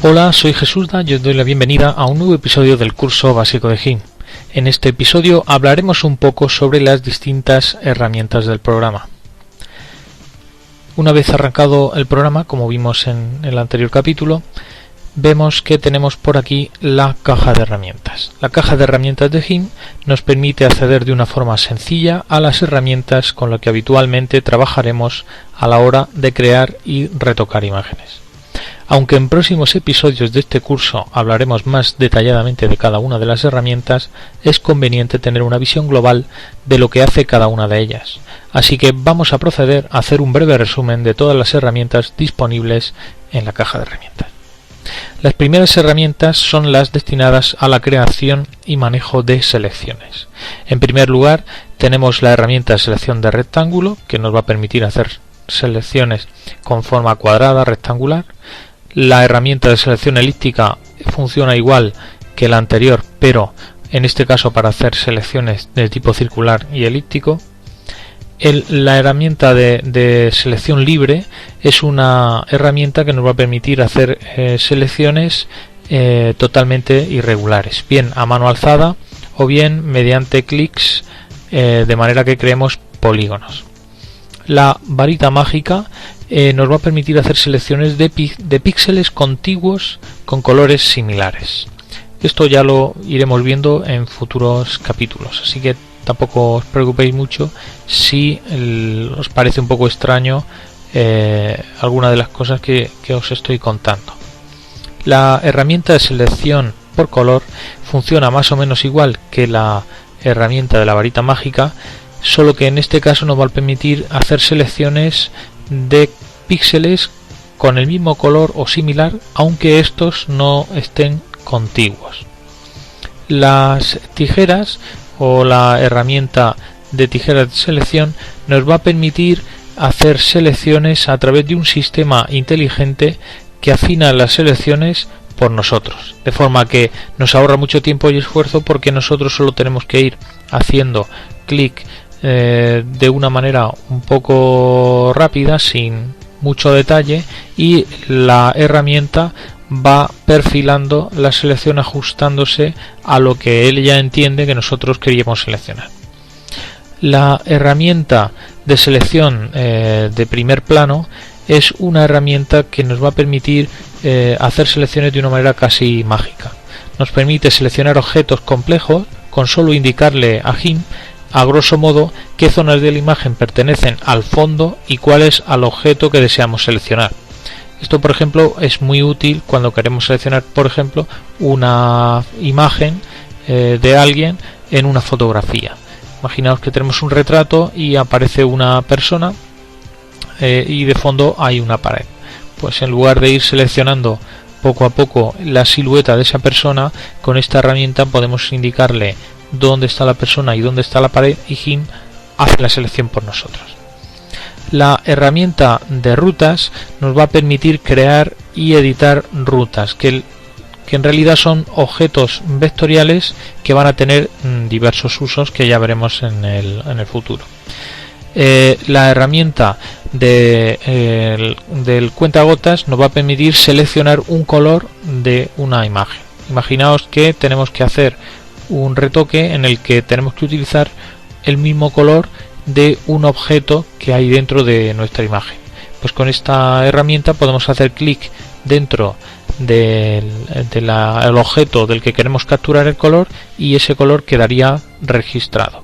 Hola, soy Jesús y os doy la bienvenida a un nuevo episodio del curso básico de GIMP. En este episodio hablaremos un poco sobre las distintas herramientas del programa. Una vez arrancado el programa, como vimos en el anterior capítulo, vemos que tenemos por aquí la caja de herramientas. La caja de herramientas de GIMP nos permite acceder de una forma sencilla a las herramientas con las que habitualmente trabajaremos a la hora de crear y retocar imágenes. Aunque en próximos episodios de este curso hablaremos más detalladamente de cada una de las herramientas, es conveniente tener una visión global de lo que hace cada una de ellas. Así que vamos a proceder a hacer un breve resumen de todas las herramientas disponibles en la caja de herramientas. Las primeras herramientas son las destinadas a la creación y manejo de selecciones. En primer lugar, tenemos la herramienta de selección de rectángulo, que nos va a permitir hacer selecciones con forma cuadrada, rectangular. La herramienta de selección elíptica funciona igual que la anterior, pero en este caso para hacer selecciones de tipo circular y elíptico. La herramienta de selección libre es una herramienta que nos va a permitir hacer selecciones totalmente irregulares, bien a mano alzada o bien mediante clics, de manera que creemos polígonos. La varita mágica nos va a permitir hacer selecciones de píxeles contiguos con colores similares. Esto ya lo iremos viendo en futuros capítulos, así que tampoco os preocupéis mucho si os parece un poco extraño alguna de las cosas que os estoy contando. La herramienta de selección por color funciona más o menos igual que la herramienta de la varita mágica, solo que en este caso nos va a permitir hacer selecciones de píxeles con el mismo color o similar, aunque estos no estén contiguos. Las tijeras o la herramienta de tijeras de selección nos va a permitir hacer selecciones a través de un sistema inteligente que afina las selecciones por nosotros, de forma que nos ahorra mucho tiempo y esfuerzo, porque nosotros solo tenemos que ir haciendo clic de una manera un poco rápida, sin mucho detalle, y la herramienta va perfilando la selección ajustándose a lo que él ya entiende que nosotros queríamos seleccionar. La herramienta de selección de primer plano es una herramienta que nos va a permitir hacer selecciones de una manera casi mágica. Nos permite seleccionar objetos complejos con solo indicarle a GIMP a grosso modo qué zonas de la imagen pertenecen al fondo y cuáles al objeto que deseamos seleccionar. Esto, por ejemplo, es muy útil cuando queremos seleccionar, por ejemplo, una imagen de alguien en una fotografía. Imaginaos que tenemos un retrato y aparece una persona y de fondo hay una pared. Pues en lugar de ir seleccionando poco a poco la silueta de esa persona, con esta herramienta podemos indicarle dónde está la persona y dónde está la pared, y GIMP hace la selección por nosotros. La herramienta de rutas nos va a permitir crear y editar rutas, que en realidad son objetos vectoriales que van a tener diversos usos que ya veremos en el futuro. La herramienta del cuentagotas nos va a permitir seleccionar un color de una imagen. Imaginaos que tenemos que hacer un retoque en el que tenemos que utilizar el mismo color de un objeto que hay dentro de nuestra imagen. Pues con esta herramienta podemos hacer clic dentro del objeto del que queremos capturar el color y ese color quedaría registrado.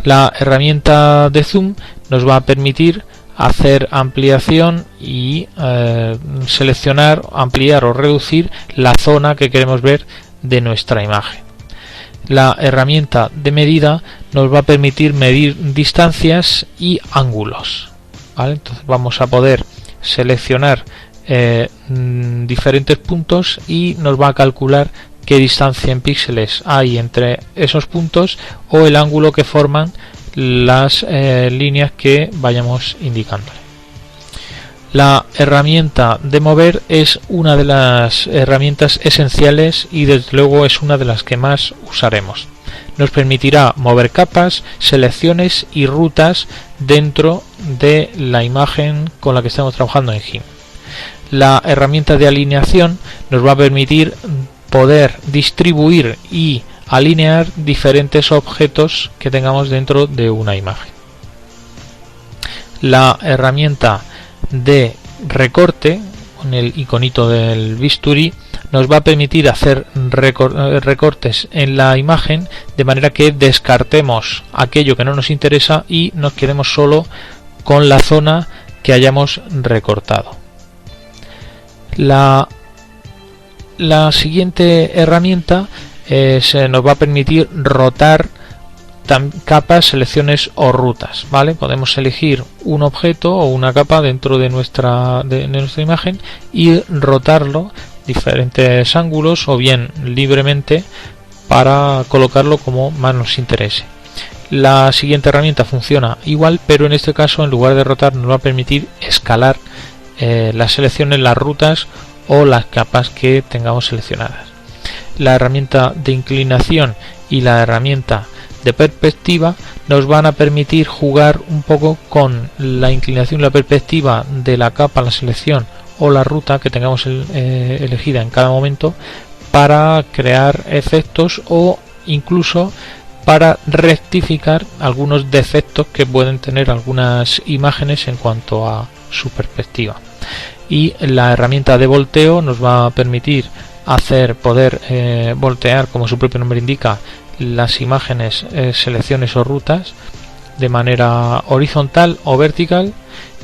La herramienta de zoom nos va a permitir hacer ampliación y seleccionar, ampliar o reducir la zona que queremos ver de nuestra imagen. La herramienta de medida nos va a permitir medir distancias y ángulos, ¿vale? Entonces vamos a poder seleccionar diferentes puntos y nos va a calcular qué distancia en píxeles hay entre esos puntos o el ángulo que forman las líneas que vayamos indicándole. La herramienta de mover es una de las herramientas esenciales y desde luego es una de las que más usaremos. Nos permitirá mover capas, selecciones y rutas dentro de la imagen con la que estamos trabajando en GIMP. La herramienta de alineación nos va a permitir poder distribuir y alinear diferentes objetos que tengamos dentro de una imagen. La herramienta de recorte, con el iconito del bisturí, nos va a permitir hacer recortes en la imagen de manera que descartemos aquello que no nos interesa y nos quedemos solo con la zona que hayamos recortado. La siguiente herramienta nos va a permitir rotar capas, selecciones o rutas, ¿vale? Podemos elegir un objeto o una capa dentro de nuestra imagen y rotarlo diferentes ángulos o bien libremente para colocarlo como más nos interese. La siguiente herramienta funciona igual, pero en este caso en lugar de rotar nos va a permitir escalar las selecciones, las rutas o las capas que tengamos seleccionadas. La herramienta de inclinación y la herramienta de perspectiva nos van a permitir jugar un poco con la inclinación y la perspectiva de la capa, la selección o la ruta que tengamos elegida en cada momento para crear efectos o incluso para rectificar algunos defectos que pueden tener algunas imágenes en cuanto a su perspectiva. Y la herramienta de volteo nos va a permitir poder voltear, como su propio nombre indica, las imágenes, selecciones o rutas de manera horizontal o vertical.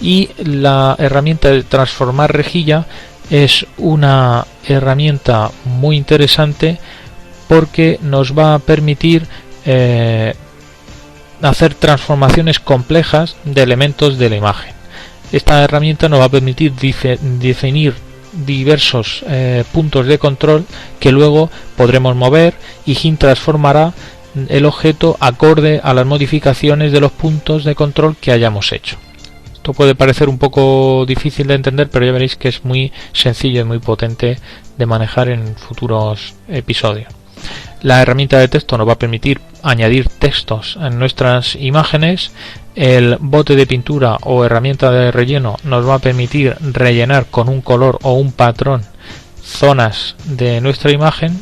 Y la herramienta de transformar rejilla es una herramienta muy interesante porque nos va a permitir hacer transformaciones complejas de elementos de la imagen. Esta herramienta nos va a permitir definir diversos puntos de control que luego podremos mover y GIMP transformará el objeto acorde a las modificaciones de los puntos de control que hayamos hecho. Esto puede parecer un poco difícil de entender, pero ya veréis que es muy sencillo y muy potente de manejar en futuros episodios. La herramienta de texto nos va a permitir añadir textos en nuestras imágenes. El bote de pintura o herramienta de relleno nos va a permitir rellenar con un color o un patrón zonas de nuestra imagen.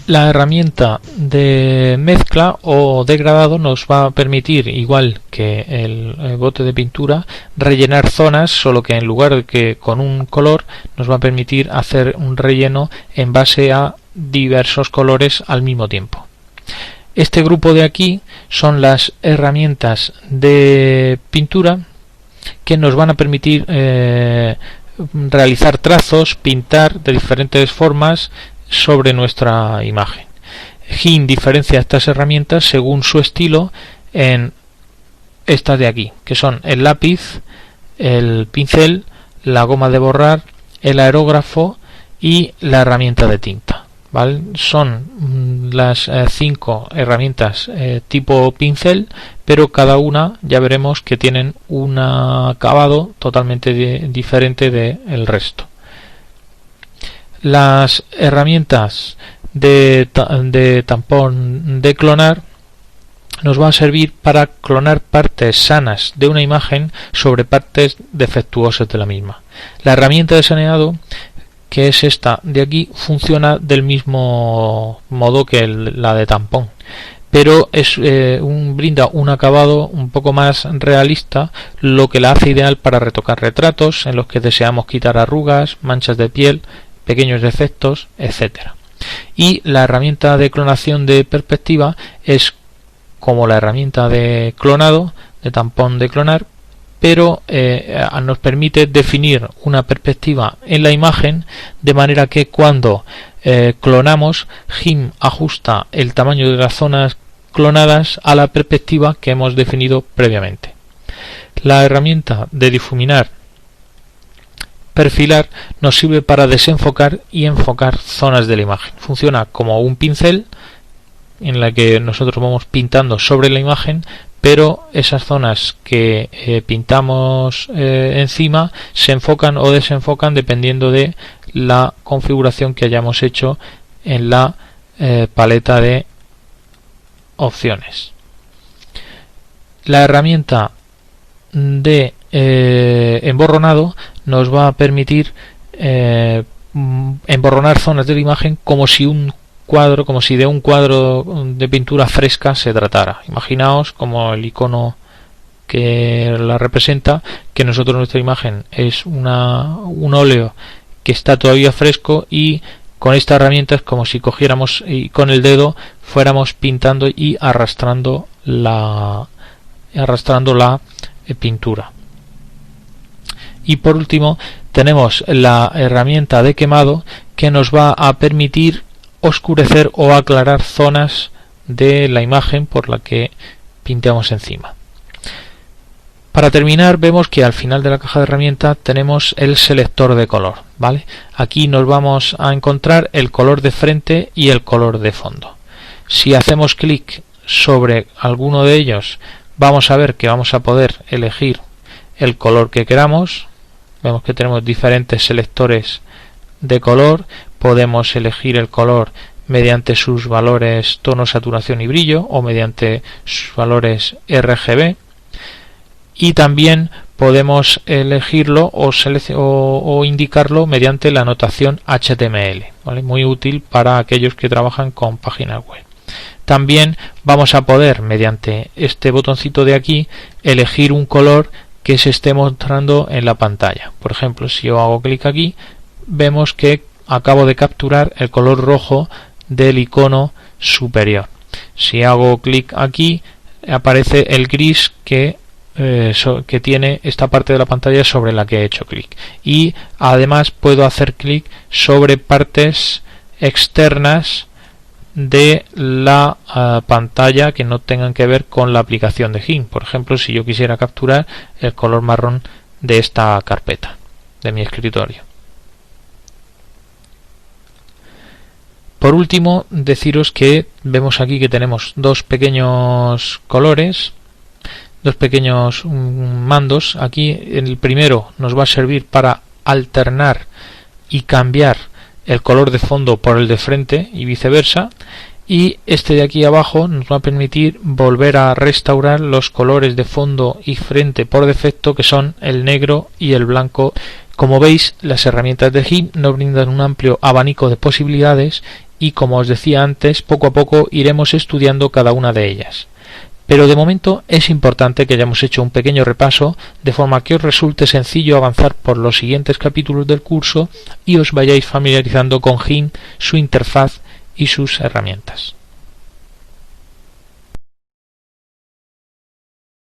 La herramienta de mezcla o degradado nos va a permitir, igual que el bote de pintura, rellenar zonas, solo que en lugar de que con un color nos va a permitir hacer un relleno en base a diversos colores al mismo tiempo. Este grupo de aquí son las herramientas de pintura que nos van a permitir realizar trazos, pintar de diferentes formas sobre nuestra imagen. GIMP diferencia estas herramientas según su estilo en estas de aquí, que son el lápiz, el pincel, la goma de borrar, el aerógrafo y la herramienta de tinta, ¿vale? Son las 5 herramientas tipo pincel, pero cada una ya veremos que tienen un acabado totalmente diferente del resto. Las herramientas de tampón de clonar nos va a servir para clonar partes sanas de una imagen sobre partes defectuosas de la misma. La herramienta de saneado, que es esta de aquí, funciona del mismo modo que la de tampón, pero brinda un acabado un poco más realista, lo que la hace ideal para retocar retratos en los que deseamos quitar arrugas, manchas de piel, pequeños defectos, etc. Y la herramienta de clonación de perspectiva es como la herramienta de clonado, de tampón de clonar, pero nos permite definir una perspectiva en la imagen de manera que cuando clonamos, GIMP ajusta el tamaño de las zonas clonadas a la perspectiva que hemos definido previamente. La herramienta de difuminar perfilar nos sirve para desenfocar y enfocar zonas de la imagen. Funciona como un pincel en la que nosotros vamos pintando sobre la imagen, pero esas zonas que pintamos encima se enfocan o desenfocan dependiendo de la configuración que hayamos hecho en la paleta de opciones. La herramienta de emborronado nos va a permitir emborronar zonas de la imagen como si de un cuadro de pintura fresca se tratara. Imaginaos como el icono que la representa, que nosotros nuestra imagen es un óleo que está todavía fresco, y con esta herramienta es como si cogiéramos y con el dedo fuéramos pintando y arrastrando la pintura. Y por último tenemos la herramienta de quemado, que nos va a permitir oscurecer o aclarar zonas de la imagen por la que pintamos encima. Para terminar, vemos que al final de la caja de herramientas tenemos el selector de color, ¿vale? Aquí nos vamos a encontrar el color de frente y el color de fondo. Si hacemos clic sobre alguno de ellos, vamos a ver que vamos a poder elegir el color que queramos. Vemos que tenemos diferentes selectores de color. Podemos elegir el color mediante sus valores tono, saturación y brillo, o mediante sus valores RGB. Y también podemos elegirlo o indicarlo mediante la notación HTML, ¿vale? Muy útil para aquellos que trabajan con páginas web. También vamos a poder, mediante este botoncito de aquí, elegir un color que se esté mostrando en la pantalla. Por ejemplo, si yo hago clic aquí, vemos que acabo de capturar el color rojo del icono superior. Si hago clic aquí, aparece el gris que tiene esta parte de la pantalla sobre la que he hecho clic, y además puedo hacer clic sobre partes externas de la pantalla que no tengan que ver con la aplicación de GIMP. Por ejemplo, si yo quisiera capturar el color marrón de esta carpeta de mi escritorio. Por último, deciros que vemos aquí que tenemos dos pequeños colores, dos pequeños mandos. Aquí el primero nos va a servir para alternar y cambiar el color de fondo por el de frente y viceversa, y este de aquí abajo nos va a permitir volver a restaurar los colores de fondo y frente por defecto, que son el negro y el blanco. Como veis, las herramientas de GIMP nos brindan un amplio abanico de posibilidades, y como os decía antes, poco a poco iremos estudiando cada una de ellas. Pero de momento es importante que hayamos hecho un pequeño repaso, de forma que os resulte sencillo avanzar por los siguientes capítulos del curso y os vayáis familiarizando con GIMP, su interfaz y sus herramientas.